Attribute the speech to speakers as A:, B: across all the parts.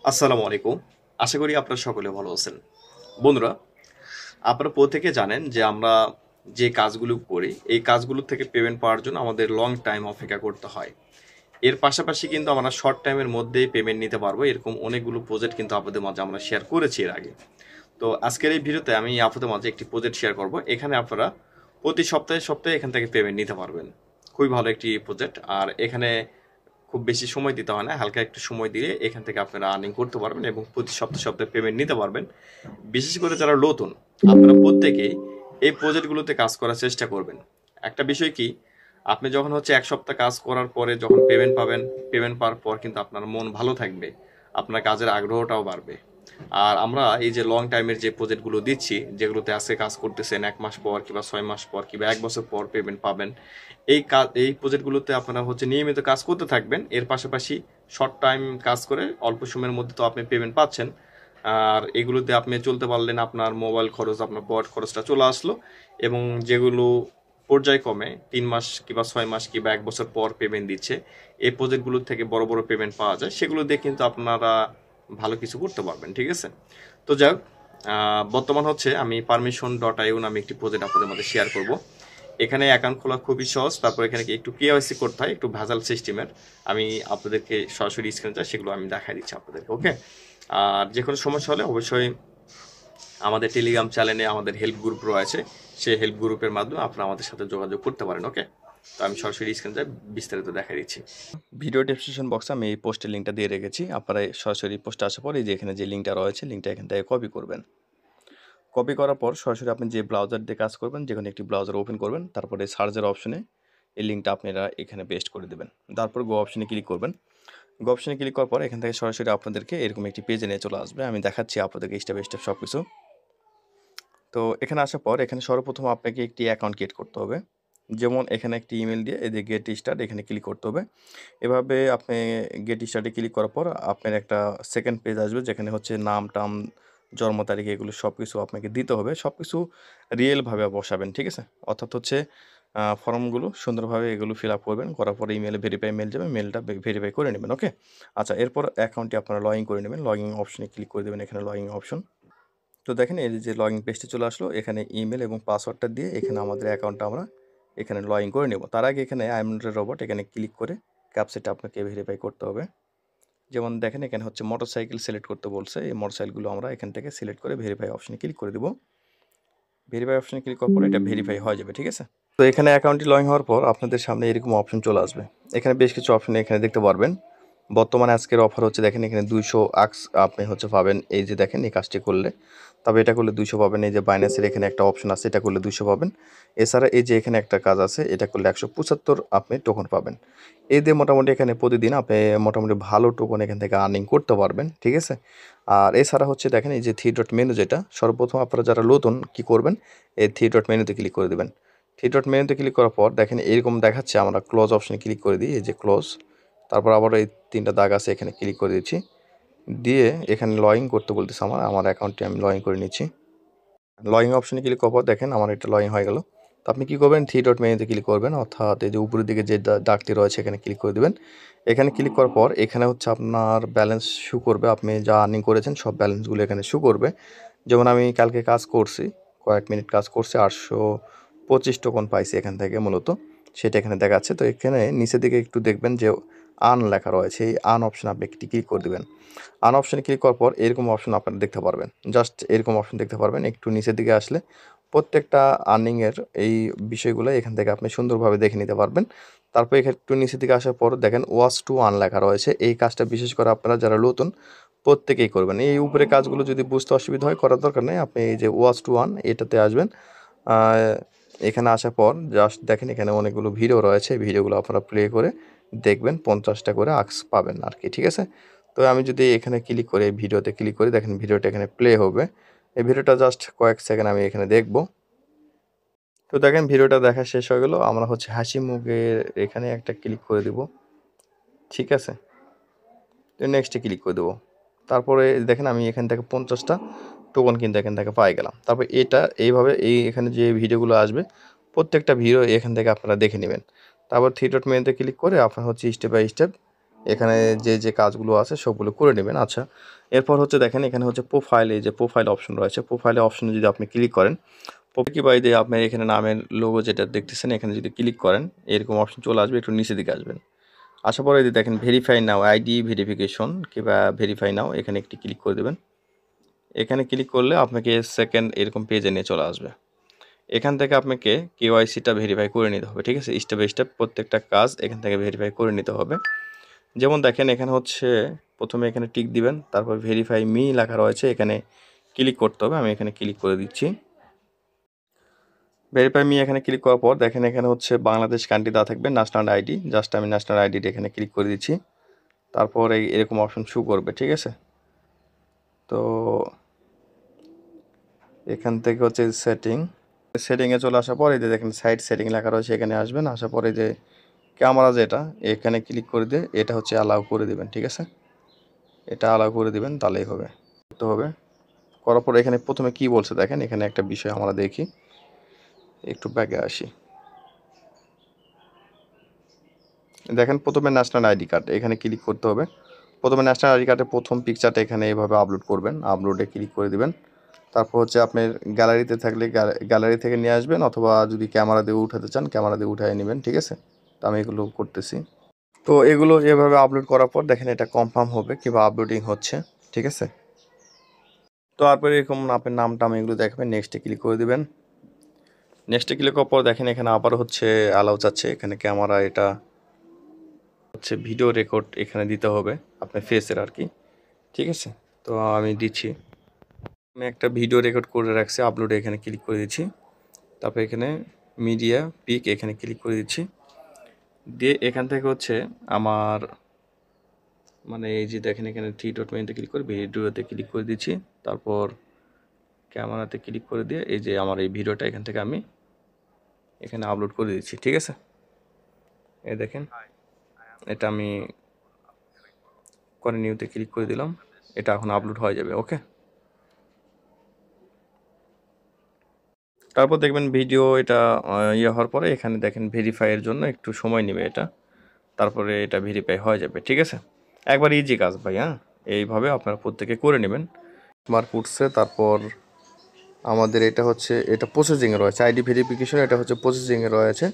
A: আসসালামু আলাইকুম। আশা করি আপনারা সকলে ভালো আছেন। বন্ধুরা, আপনারা প্রত্যেকে জানেন যে আমরা যে কাজগুলো করি এই কাজগুলো থেকে পেমেন্ট পাওয়ার জন্য আমাদের লং টাইম অপেক্ষা করতে হয়। এর পাশাপাশি কিন্তু আমরা শর্ট টাইমের মধ্যেই পেমেন্ট নিতে পারবো, এরকম অনেকগুলো প্রজেক্ট কিন্তু আপনাদের মাঝে আমরা শেয়ার করেছি এর আগে। তো আজকের এই ভিডিওতে আমি আপনাদের মাঝে একটি প্রজেক্ট শেয়ার করব। এখানে আপনারা প্রতি সপ্তাহে সপ্তাহে এখান থেকে পেমেন্ট নিতে পারবেন। খুবই ভালো একটি প্রজেক্ট। আর এখানে খুব বেশি সময় দিতে হয় না, হালকা একটু সময় দিয়ে এখান থেকে আপনারা আর্নিং করতে পারবেন এবং প্রতি সপ্তাহে সপ্তাহে পেমেন্ট নিতে পারবেন। বিশেষ করে যারা নতুন, আপনারা প্রত্যেকেই এই প্রজেক্টগুলোতে কাজ করার চেষ্টা করবেন। একটা বিষয় কি, আপনি যখন হচ্ছে এক সপ্তাহ কাজ করার পরে যখন পেমেন্ট পাবেন, পেমেন্ট পাওয়ার পর কিন্তু আপনার মন ভালো থাকবে, আপনার কাজের আগ্রহটাও বাড়বে। আর আমরা এই যে লং টাইমের যে প্রজেক্টগুলো দিচ্ছি, যেগুলোতে আজকে কাজ করতেছেন 1 মাস পর কিংবা 6 মাস পর কিংবা 1 বছর পর পেমেন্ট পাবেন, এই প্রজেক্টগুলোতে আপনারা হচ্ছে নিয়মিত কাজ করতে থাকবেন। এর পাশাপাশি শর্ট টাইম কাজ করে অল্প সময়ের মধ্যে তো আপনি পেমেন্ট পাচ্ছেন। আর এগুলোতে আপনি চলতে পারলেন, আপনার মোবাইল খরচ, আপনার পকেট খরচটা চলে আসলো। এবং যেগুলো পর্যায়ক্রমে 3 মাস কিংবা 6 মাস কিংবা 1 বছর পর পেমেন্ট দিচ্ছে, এই প্রজেক্টগুলোর থেকে বড় বড় পেমেন্ট পাওয়া যায়, সেগুলো দিয়ে কিন্তু আপনারা ভালো কিছু করতে পারবেন। ঠিক আছে? তো যাই হোক, বর্তমান হচ্ছে আমি permission.io নামে একটি প্রজেক্ট আপনাদের মধ্যে শেয়ার করব। এখানে অ্যাকাউন্ট খোলা খুবই সহজ। তারপর এখানে একটু কেওয়াইসি করতে হয়, একটু ভেজাল সিস্টেমের। আমি আপনাদেরকে সরাসরি স্ক্রিনে সেগুলো আমি দেখাই দিচ্ছি আপনাদেরকে। ওকে? আর যে কোনো সমস্যা হলে অবশ্যই আমাদের টেলিগ্রাম চ্যানেলে আমাদের হেল্প গ্রুপ রয়েছে, সেই হেল্প গ্রুপের মাধ্যমে আপনারা আমাদের সাথে যোগাযোগ করতে পারেন। ওকে? তো আমি সরাসরি স্ক্রিনে বিস্তারিত দেখাই দিচ্ছি। ভিডিও ডেসক্রিপশন বক্সে আমি এই পোস্টের লিঙ্কটা দিয়ে রেখেছি। আপনারা সরাসরি পোস্টে আসার পরে যে এখানে যে লিঙ্কটা রয়েছে, লিঙ্কটা এখান থেকে কপি করবেন। কপি করার পর সরাসরি আপনি যে ব্রাউজার দিয়ে কাজ করবেন, যেখানে একটি ব্রাউজার ওপেন করবেন, তারপরে সার্চের অপশনে এই লিঙ্কটা আপনারা এখানে পেস্ট করে দেবেন। তারপর গো অপশনে ক্লিক করবেন। গো অপশনে ক্লিক করার পর এখান থেকে সরাসরি আপনাদেরকে এরকম একটি পেজে নিয়ে চলে আসবে। আমি দেখাচ্ছি আপনাদেরকে স্টেপ বাই স্টেপ সব কিছু। তো এখানে আসার পর এখানে সর্বপ্রথম আপনাকে একটি অ্যাকাউন্ট ক্রিয়েট করতে হবে। যেমন এখানে একটি ইমেল দিয়ে এই যে গেট স্টার্ট এখানে ক্লিক করতে হবে। এভাবে আপনি গেট স্টার্টে ক্লিক করার পর আপনার একটা সেকেন্ড পেজ আসবে, যেখানে হচ্ছে নাম টাম, জন্ম তারিখ, এগুলো সব কিছু আপনাকে দিতে হবে। সব কিছু রিয়েলভাবে বসাবেন। ঠিক আছে? অর্থাৎ হচ্ছে ফর্মগুলো সুন্দরভাবে এগুলো ফিল আপ করবেন। করার পরে ইমেলে ভেরিফাই মেল যাবে, মেলটা ভেরিফাই করে নেবেন। ওকে? আচ্ছা, এরপর অ্যাকাউন্টটি আপনারা লগ ইন করে নেবেন। লগ ইন অপশনে ক্লিক করে দেবেন, এখানে লগ ইন অপশন। তো দেখেন এই যে লগ ইন পেজটি চলে আসলো। এখানে ইমেল এবং পাসওয়ার্ডটা দিয়ে এখানে আমাদের অ্যাকাউন্টটা আমরা এখানে লগ ইন করে নেব। তার আগে এখানে I am not a robot এখানে ক্লিক করে ক্যাপচাটা আপনাকে ভেরিফাই করতে হবে। যেমন দেখেন এখানে হচ্ছে মোটরসাইকেল সিলেক্ট করতে বলছে। এই মোটরসাইকেলগুলো আমরা এখান থেকে সিলেক্ট করে ভেরিফাই অপশনে ক্লিক করে দেব। ভেরিফাই অপশনে ক্লিক করার পর এটা ভেরিফাই হয়ে যাবে। ঠিক আছে? তো এখানে অ্যাকাউন্টটি লগ ইন হওয়ার পর আপনাদের সামনে এরকম অপশন চলে আসবে। এখানে বেশ কিছু অপশন এখানে দেখতে পারবেন। বর্তমানে আজকের অফার হচ্ছে, দেখেন এখানে 200 আক্স আপনি হচ্ছে পাবেন। এই যে দেখেন এই কাজটি করলে, তবে এটা করলে 200 পাবেন। এই যে বাইন্যান্সের এখানে একটা অপশন আছে, এটা করলে 200 পাবেন। এছাড়া এই যে এখানে একটা কাজ আছে, এটা করলে 175 আপনি টোকন পাবেন। এই দিয়ে মোটামুটি এখানে প্রতিদিন আপনি মোটামুটি ভালো টোকন এখান থেকে আর্নিং করতে পারবেন। ঠিক আছে? আর এছাড়া হচ্ছে দেখেন এই যে 3 ডট মেনু, যেটা সর্বপ্রথম আপনারা যারা নতুন কি করবেন, এই 3 ডট মেনুতে ক্লিক করে দেবেন। 3 ডট মেনুতে ক্লিক করার পর দেখেন এরকম দেখাচ্ছে, আমরা ক্লোজ অপশনে ক্লিক করে দিই। এই যে ক্লোজ, তারপর আবার এই 3টা দাগ আছে, এখানে ক্লিক করে দিচ্ছি। দিয়ে এখানে লগ ইন করতে বলতেছে, আমার অ্যাকাউন্টটি আমি লগ ইন করে নিচ্ছি। লগ ইন অপশনে ক্লিক করার পর দেখেন আমার এটা লগ ইন হয়ে গেল। তো আপনি কী করবেন, 3 ডট মেনুতে ক্লিক করবেন, অর্থাৎ এই যে উপরের দিকে যে দাগটি রয়েছে এখানে ক্লিক করে দেবেন। এখানে ক্লিক করার পর এখানে হচ্ছে আপনার ব্যালেন্স শো করবে, আপনি যা আর্নিং করেছেন সব ব্যালেন্সগুলো এখানে শো করবে। যেমন আমি কালকে কাজ করছি, কয়েক মিনিট কাজ করছি, 825 টোকন পাইছি এখান থেকে মূলত, সেটা এখানে দেখাচ্ছে। তো এখানে নিচের দিকে একটু দেখবেন যে আর্ন লেখা রয়েছে, এই আর্ন অপশন আপনি একটি ক্লিক করে দেবেন। আর্ন অপশনে ক্লিক করার পর এরকম অপশন আপনারা দেখতে পারবেন, জাস্ট এরকম অপশন দেখতে পারবেন। একটু নিচের দিকে আসলে প্রত্যেকটা আর্নিংয়ের এই বিষয়গুলো এখান থেকে আপনি সুন্দরভাবে দেখে নিতে পারবেন। তারপর এখানে একটু নিচের দিকে আসার পর দেখেন ওয়াচ টু আর্ন লেখা রয়েছে। এই কাজটা বিশেষ করে আপনারা যারা নতুন প্রত্যেকেই করবেন। এই উপরে কাজগুলো যদি বুঝতে অসুবিধা হয়, করার দরকার নেই, আপনি এই যে ওয়াচ টু আর্ন এটাতে আসবেন। এখানে আসার পর জাস্ট দেখেন এখানে অনেকগুলো ভিডিও রয়েছে, ভিডিওগুলো আপনারা প্লে করে দেখবেন, 50টা করে আক্স পাবেন আর কি। ঠিক আছে? তো আমি যদি এখানে ক্লিক করে ভিডিওতে ক্লিক করি, দেখেন ভিডিওটা এখানে প্লে হবে। এই ভিডিওটা জাস্ট কয়েক সেকেন্ড আমি এখানে দেখব। তো দেখেন ভিডিওটা দেখা শেষ হয়ে গেল। আমরা হচ্ছে হাসি মুখের এখানে একটা ক্লিক করে দেব। ঠিক আছে? তো নেক্সটে ক্লিক করে দেবো। তারপরে দেখেন আমি এখান থেকে 50টা টোকন কিন্তু এখান থেকে পাই গেলাম। তারপর এটা এইভাবে এখানে যে ভিডিওগুলো আসবে প্রত্যেকটা ভিডিও এখান থেকে আপনারা দেখে নেবেন। তারপর 3 ডট মেনুতে ক্লিক করে আপনার হচ্ছে স্টেপ বাই স্টেপ এখানে যে কাজগুলো আছে সবগুলো করে নেবেন। আচ্ছা, এরপর হচ্ছে দেখেন এখানে হচ্ছে প্রোফাইল, এই যে প্রোফাইল অপশন রয়েছে, প্রোফাইলে অপশনে যদি আপনি ক্লিক করেন, কি বাই দিয়ে আপনার এখানে নামের লোগো যেটা দেখতেছেন এখানে যদি ক্লিক করেন এরকম অপশন চলে আসবে, একটু নিচের দিকে আসবেন। আসার পরে যদি দেখেন ভেরিফাই নাও, আইডি ভেরিফিকেশন কিংবা ভেরিফাই নাও, এখানে একটি ক্লিক করে দেবেন। এখানে ক্লিক করলে আপনাকে সেকেন্ড এরকম পেজে নিয়ে চলে আসবে। এখান থেকে আপনাকে কেওয়াইসিটা ভেরিফাই করে নিতে হবে, ঠিক আছে? স্টেপ বাই স্টেপ প্রত্যেকটা কাজ এখান থেকে ভেরিফাই করে নিতে হবে। যেমন দেখেন এখানে হচ্ছে প্রথমে এখানে টিক দিবেন, তারপর ভেরিফাই মি লেখা রয়েছে, এখানে ক্লিক করতে হবে। আমি এখানে ক্লিক করে দিচ্ছি। ভেরিফাই মি এখানে ক্লিক করার পর দেখেন এখানে হচ্ছে বাংলাদেশ কান্ট্রি দেওয়া থাকবে, ন্যাশনাল আইডি। জাস্ট আমি ন্যাশনাল আইডিটা এখানে ক্লিক করে দিচ্ছি। তারপর এরকম অপশন শো করবে, ঠিক আছে? তো এখান থেকে হচ্ছে সেটিংয়ে চলে আসার পর এই যে দেখেন সাইড সেটিং লেখা রয়েছে, এখানে আসবেন। আসার পরে যে ক্যামেরা যেটা এখানে ক্লিক করে দিয়ে এটা হচ্ছে অ্যালাউ করে দিবেন, ঠিক আছে? এটা অ্যালাউ করে দিবেন, তাহলেই হবে। করতে হবে। করার পরে এখানে প্রথমে কি বলছে দেখেন, এখানে একটা বিষয় আমরা দেখি, একটু ব্যাগে আসি। দেখেন প্রথমে ন্যাশনাল আইডি কার্ড এখানে ক্লিক করতে হবে। প্রথমে ন্যাশনাল আইডি কার্ডের প্রথম পিকচারটা এখানে এইভাবে আপলোড করবেন, আপলোডে ক্লিক করে দিবেন। তারপর হচ্ছে আপনার গ্যালারিতে থাকলে গ্যালারি থেকে নিয়ে আসবেন, অথবা যদি ক্যামেরা দিয়ে উঠাতে চান ক্যামেরা দিয়ে উঠায় নেবেন, ঠিক আছে? তো আমি এগুলো করতেছি। তো এগুলো এভাবে আপলোড করার পর দেখেন এটা কনফার্ম হবে কিংবা আপলোডিং হচ্ছে, ঠিক আছে? তো তারপরে এরকম আপনার নাম টাম এগুলো দেখাবেন, নেক্সটে ক্লিক করে দিবেন। নেক্সটে ক্লিক করার পর দেখেন এখানে আবার হচ্ছে অ্যালাউ চাচ্ছে, এখানে ক্যামেরা এটা হচ্ছে ভিডিও রেকর্ড এখানে দিতে হবে আপনার ফেসের আর কি, ঠিক আছে? তো আমি দিচ্ছি। আমি একটা ভিডিও রেকর্ড করে রাখছি, আপলোডে এখানে ক্লিক করে দিচ্ছি। তারপর এখানে মিডিয়া পিক এখানে ক্লিক করে দিচ্ছি। দিয়ে এখান থেকে হচ্ছে আমার মানে এই যে দেখেন এখানে থ্রি ডট মেনুতে ক্লিক করে ভিডিওতে ক্লিক করে দিচ্ছি। তারপর ক্যামেরাতে ক্লিক করে দিয়ে এই যে আমার এই ভিডিওটা এখান থেকে আমি এখানে আপলোড করে দিচ্ছি, ঠিক আছে? এই দেখেন এটা আমি কন্টিনিউতে ক্লিক করে দিলাম, এটা এখন আপলোড হয়ে যাবে। ওকে, তারপর দেখবেন ভিডিও এটা ইয়ে হওয়ার পরে এখানে দেখেন ভেরিফাইয়ের জন্য একটু সময় নেবে এটা, তারপরে এটা ভেরিফাই হয়ে যাবে, ঠিক আছে? একবার ইজি কাজ ভাই। হ্যাঁ, এইভাবে আপনারা প্রত্যেকে করে নেবেন। মার্ক উঠছে, তারপর আমাদের এটা হচ্ছে এটা প্রসেসিংয়ে রয়েছে, আইডি ভেরিফিকেশন এটা হচ্ছে প্রসেসিংয়ে রয়েছে।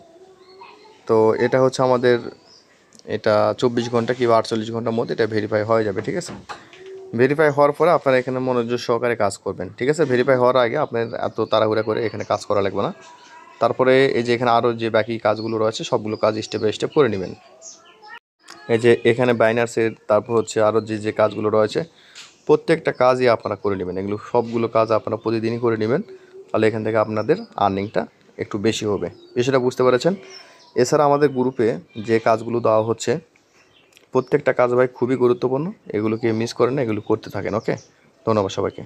A: তো এটা হচ্ছে আমাদের এটা 24 ঘন্টা কিংবা 48 ঘন্টার মধ্যে এটা ভেরিফাই হয়ে যাবে, ঠিক আছে? ভেরিফাই হওয়ার পরে আপনারা এখানে মনোযোগ সহকারে কাজ করবেন, ঠিক আছে? ভেরিফাই হওয়ার আগে আপনার এত তাড়াহুড়া করে এখানে কাজ করা লাগবে না। তারপরে এই যে এখানে আরও যে বাকি কাজগুলো রয়েছে সবগুলো কাজ স্টেপ বাই স্টেপ করে নেবেন। এই যে এখানে বাইনার্সের তারপর হচ্ছে আরও যে কাজগুলো রয়েছে প্রত্যেকটা কাজই আপনারা করে নেবেন। এগুলো সবগুলো কাজ আপনারা প্রতিদিনই করে নেবেন, তাহলে এখান থেকে আপনাদের আর্নিংটা একটু বেশি হবে। বিষয়টা বুঝতে পেরেছেন? এছাড়া আমাদের গ্রুপে যে কাজগুলো দেওয়া হচ্ছে প্রত্যেকটা কাজ ভাই খুবই গুরুত্বপূর্ণ, এগুলোকে মিস করেন না, এগুলো করতে থাকেন। ওকে, ধন্যবাদ সবাইকে।